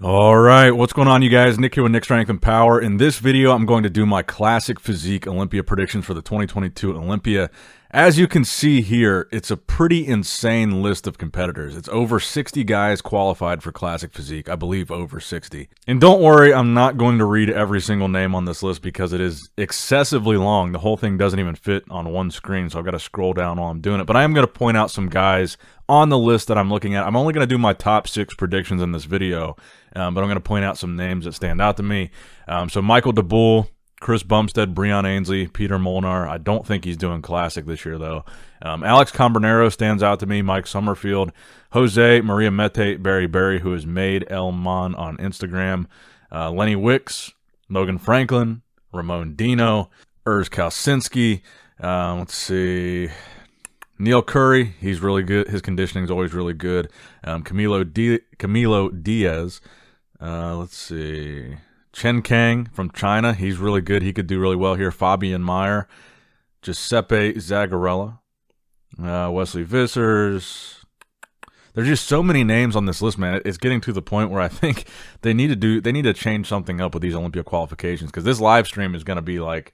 All right, what's going on, you guys? Nick here with Nick Strength and Power. In this video, I'm going to do my classic Physique Olympia predictions for the 2022 Olympia. As you can see here, it's a pretty insane list of competitors. It's over 60 guys qualified for classic physique. I believe over 60. And don't worry, I'm not going to read every single name on this list because it is excessively long. The whole thing doesn't even fit on one screen, so I've got to scroll down while I'm doing it. But I am going to point out some guys on the list that I'm looking at. I'm only going to do my top 6 predictions in this video, but I'm going to point out some names that stand out to me. So Michael DeBull, Chris Bumstead, Breon Ainsley, Peter Molnar. I don't think he's doing classic this year, though. Alex Cambronero stands out to me. Mike Summerfield, Jose Maria Mete, Barry, who has made El Man on Instagram, Lenny Wicks, Logan Franklin, Ramon Dino, Urs Kalsinski. Let's see. Neil Curry, he's really good. His conditioning is always really good. Camilo Diaz. Let's see. Chen Kang from China, he's really good. He could do really well here. Fabian Meyer, Giuseppe Zagarella, Wesley Vissers. There's just so many names on this list, man. It's getting to the point where I think they need to change something up with these Olympia qualifications, because this live stream is going to be like,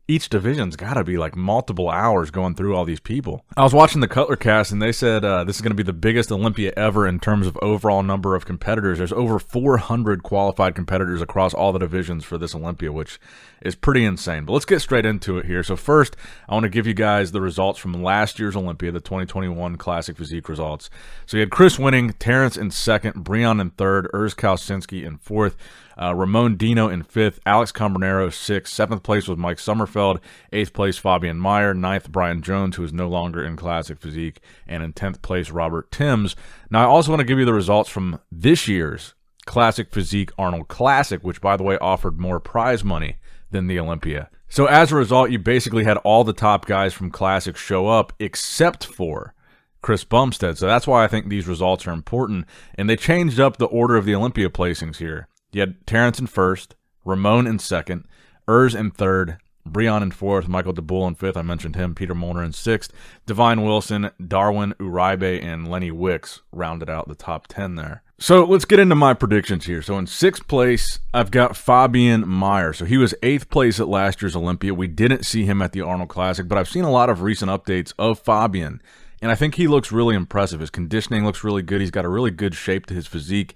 each division's got to be like multiple hours going through all these people. I was watching the Cutler cast, and they said this is going to be the biggest Olympia ever in terms of overall number of competitors. There's over 400 qualified competitors across all the divisions for this Olympia, which is pretty insane. But let's get straight into it here. So first, I want to give you guys the results from last year's Olympia, the 2021 Classic Physique results. So you had Chris winning, Terrence in second, Breon in third, Urs Kalsinski in fourth, Ramon Dino in fifth, Alex Cambronero sixth, seventh place was Mike Summerfield, eighth place Fabian Meyer, ninth Brian Jones, who is no longer in Classic Physique, and in 10th place Robert Timms. Now I also want to give you the results from this year's Classic Physique Arnold Classic, which by the way offered more prize money than the Olympia. So as a result, you basically had all the top guys from Classic show up except for Chris Bumstead. So that's why I think these results are important, and they changed up the order of the Olympia placings here. You had Terrence in first, Ramon in second, Urs in third, Breon in fourth, Michael DeBull in fifth, I mentioned him, Peter Molnar in sixth, Divine Wilson, Darwin Uribe, and Lenny Wicks rounded out the top 10 there. So let's get into my predictions here. So in sixth place, I've got Fabian Meyer. So he was eighth place at last year's Olympia. We didn't see him at the Arnold Classic, but I've seen a lot of recent updates of Fabian, and I think he looks really impressive. His conditioning looks really good. He's got a really good shape to his physique.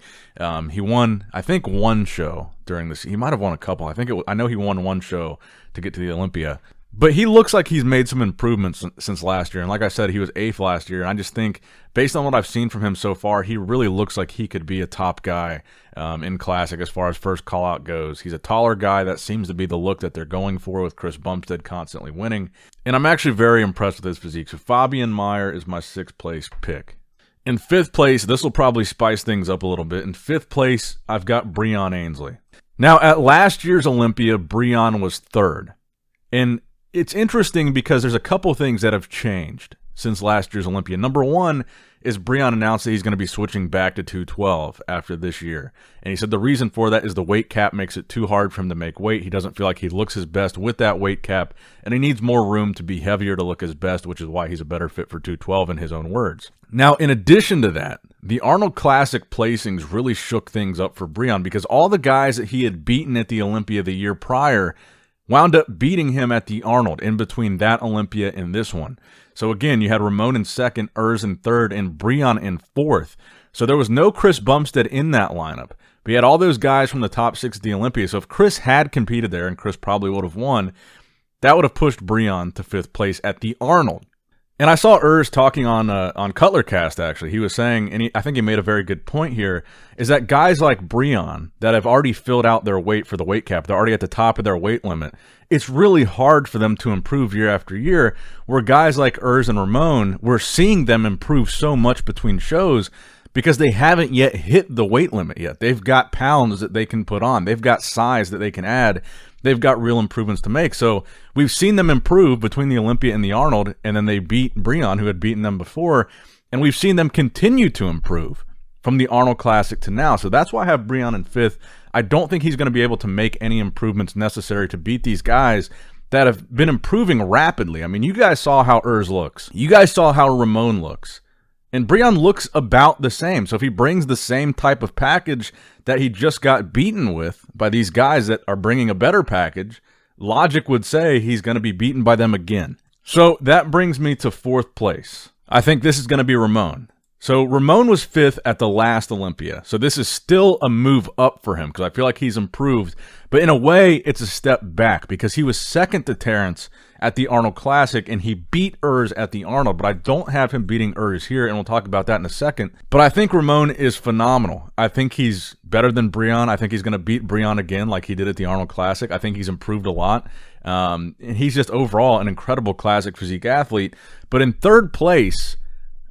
He won, I think, one show during this. He might have won a couple. I know he won one show to get to the Olympia. But he looks like he's made some improvements since last year. And like I said, he was eighth last year. And I just think, based on what I've seen from him so far, he really looks like he could be a top guy in Classic as far as first call-out goes. He's a taller guy. That seems to be the look that they're going for with Chris Bumstead constantly winning. And I'm actually very impressed with his physique. So Fabian Meyer is my sixth place pick. In fifth place, this will probably spice things up a little bit. In fifth place, I've got Breon Ainsley. Now, at last year's Olympia, Breon was third. And it's interesting because there's a couple things that have changed since last year's Olympia. Number one is Breon announced that he's going to be switching back to 212 after this year. And he said the reason for that is the weight cap makes it too hard for him to make weight. He doesn't feel like he looks his best with that weight cap, and he needs more room to be heavier to look his best, which is why he's a better fit for 212 in his own words. Now, in addition to that, the Arnold Classic placings really shook things up for Breon because all the guys that he had beaten at the Olympia the year prior wound up beating him at the Arnold in between that Olympia and this one. So again, you had Ramon in second, Urs in third, and Breon in fourth. So there was no Chris Bumstead in that lineup. But you had all those guys from the top 6 at the Olympia. So if Chris had competed there, and Chris probably would have won, that would have pushed Breon to 5th place at the Arnold. And I saw Urs talking on Cutler Cast, actually. He was saying, and I think he made a very good point here, is that guys like Breon that have already filled out their weight for the weight cap, they're already at the top of their weight limit, it's really hard for them to improve year after year, where guys like Urs and Ramon, we're seeing them improve so much between shows because they haven't yet hit the weight limit yet. They've got pounds that they can put on. They've got size that they can add. They've got real improvements to make. So we've seen them improve between the Olympia and the Arnold, and then they beat Breon, who had beaten them before, and we've seen them continue to improve from the Arnold Classic to now. So that's why I have Breon in 5th. I don't think he's going to be able to make any improvements necessary to beat these guys that have been improving rapidly. I mean, you guys saw how Urs looks. You guys saw how Ramon looks. And Breon looks about the same. So if he brings the same type of package that he just got beaten with by these guys that are bringing a better package, logic would say he's going to be beaten by them again. So that brings me to 4th place. I think this is going to be Ramon. So Ramon was 5th at the last Olympia. So this is still a move up for him because I feel like he's improved. But in a way, it's a step back because he was 2nd to Terrence at the Arnold Classic and he beat Urs at the Arnold. But I don't have him beating Urs here, and we'll talk about that in a second. But I think Ramon is phenomenal. I think he's better than Breon. I think he's going to beat Breon again like he did at the Arnold Classic. I think he's improved a lot. And he's just overall an incredible classic physique athlete. But in 3rd place,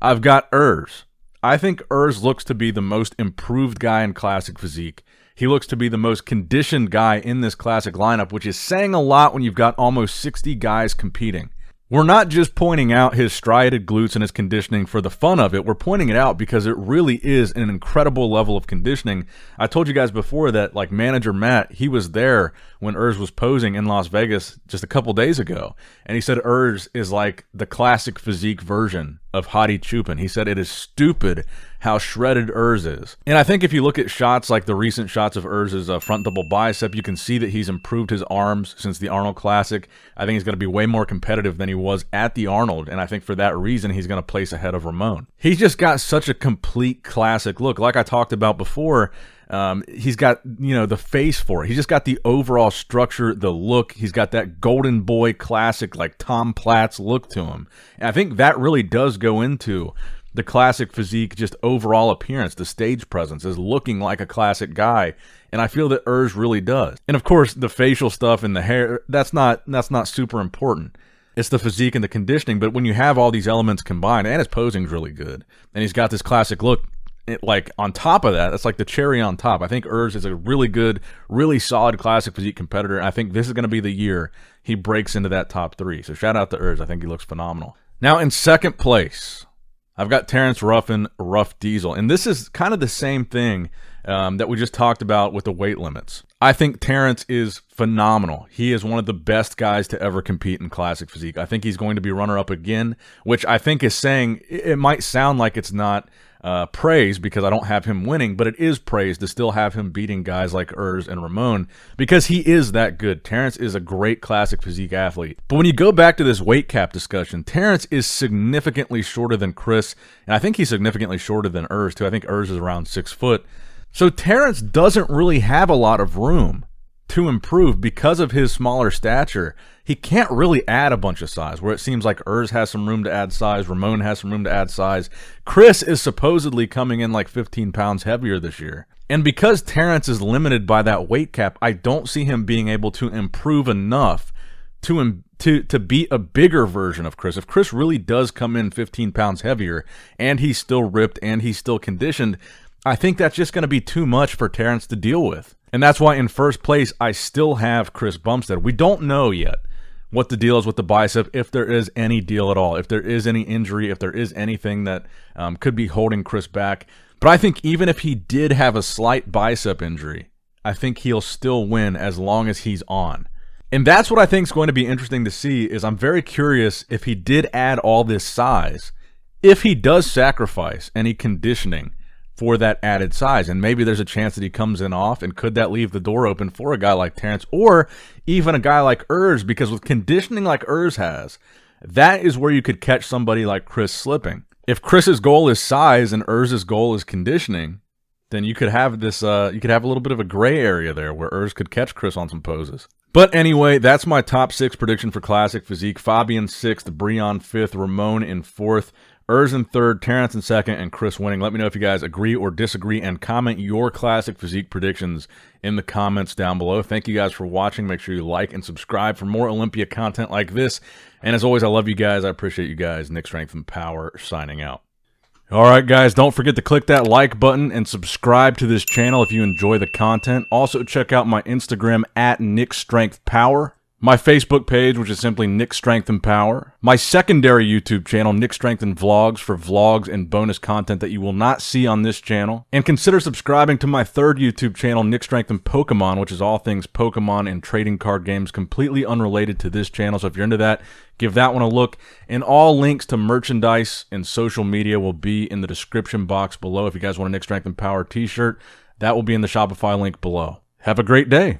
I've got Urs. I think Urs looks to be the most improved guy in classic physique. He looks to be the most conditioned guy in this classic lineup, which is saying a lot when you've got almost 60 guys competing. We're not just pointing out his striated glutes and his conditioning for the fun of it. We're pointing it out because it really is an incredible level of conditioning. I told you guys before that, like, manager Matt, he was there when Urs was posing in Las Vegas just a couple days ago. And he said Urs is like the classic physique version of Hadi Chupin. He said it is stupid how shredded Urs is. And I think if you look at shots like the recent shots of Urs's front double bicep, you can see that he's improved his arms since the Arnold Classic. I think he's going to be way more competitive than he was at the Arnold, and I think for that reason he's going to place ahead of Ramon. He's just got such a complete classic look. Like I talked about before, he's got, you know, the face for it. He's just got the overall structure, the look. He's got that golden boy classic, like Tom Platz look to him. And I think that really does go into the classic physique, just overall appearance, the stage presence is looking like a classic guy. And I feel that Urs really does. And of course, the facial stuff and the hair, that's not super important. It's the physique and the conditioning. But when you have all these elements combined, and his posing's really good, and he's got this classic look, like on top of that, that's like the cherry on top. I think Urs is a really good, really solid classic physique competitor. And I think this is going to be the year he breaks into that top 3. So shout out to Urs. I think he looks phenomenal. Now in 2nd place, I've got Terrence Ruffin, Rough Diesel. And this is kind of the same thing that we just talked about with the weight limits. I think Terrence is phenomenal. He is one of the best guys to ever compete in classic physique. I think he's going to be runner-up again, which I think is saying, it might sound like it's not praise because I don't have him winning, but it is praise to still have him beating guys like Urs and Ramon because he is that good. Terrence is a great classic physique athlete. But when you go back to this weight cap discussion, Terrence is significantly shorter than Chris, and I think he's significantly shorter than Urs too. I think Urs is around 6 foot. So Terrence doesn't really have a lot of room to improve because of his smaller stature. He can't really add a bunch of size, where it seems like Urs has some room to add size, Ramon has some room to add size. Chris is supposedly coming in like 15 pounds heavier this year. And because Terrence is limited by that weight cap, I don't see him being able to improve enough to beat a bigger version of Chris. If Chris really does come in 15 pounds heavier, and he's still ripped and he's still conditioned, I think that's just going to be too much for Terrence to deal with. And that's why in 1st place, I still have Chris Bumstead. We don't know yet what the deal is with the bicep, if there is any deal at all, if there is any injury, if there is anything that could be holding Chris back. But I think even if he did have a slight bicep injury, I think he'll still win as long as he's on. And that's what I think is going to be interesting to see, is I'm very curious if he did add all this size, if he does sacrifice any conditioning for that added size. And maybe there's a chance that he comes in off, and could that leave the door open for a guy like Terrence or even a guy like Urs? Because with conditioning like Urs has, that is where you could catch somebody like Chris slipping. If Chris's goal is size and Urs's goal is conditioning, then you could have this, you could have a little bit of a gray area there where Urs could catch Chris on some poses. But anyway, that's my top 6 prediction for classic physique. Fabian 6th, Breon 5th, Ramon in 4th, Urs in 3rd, Terrence in 2nd, and Chris winning. Let me know if you guys agree or disagree, and comment your classic physique predictions in the comments down below. Thank you guys for watching. Make sure you like and subscribe for more Olympia content like this. And as always, I love you guys. I appreciate you guys. Nick Strength and Power signing out. All right, guys, don't forget to click that like button and subscribe to this channel if you enjoy the content. Also, check out my Instagram at Nick Strength Power. my Facebook page, which is simply Nick Strength and Power, my secondary YouTube channel, Nick Strength and Vlogs, for vlogs and bonus content that you will not see on this channel, and consider subscribing to my third YouTube channel, Nick Strength and Pokemon, which is all things Pokemon and trading card games, completely unrelated to this channel. So if you're into that, give that one a look. And all links to merchandise and social media will be in the description box below. If you guys want a Nick Strength and Power t-shirt, that will be in the Shopify link below. Have a great day.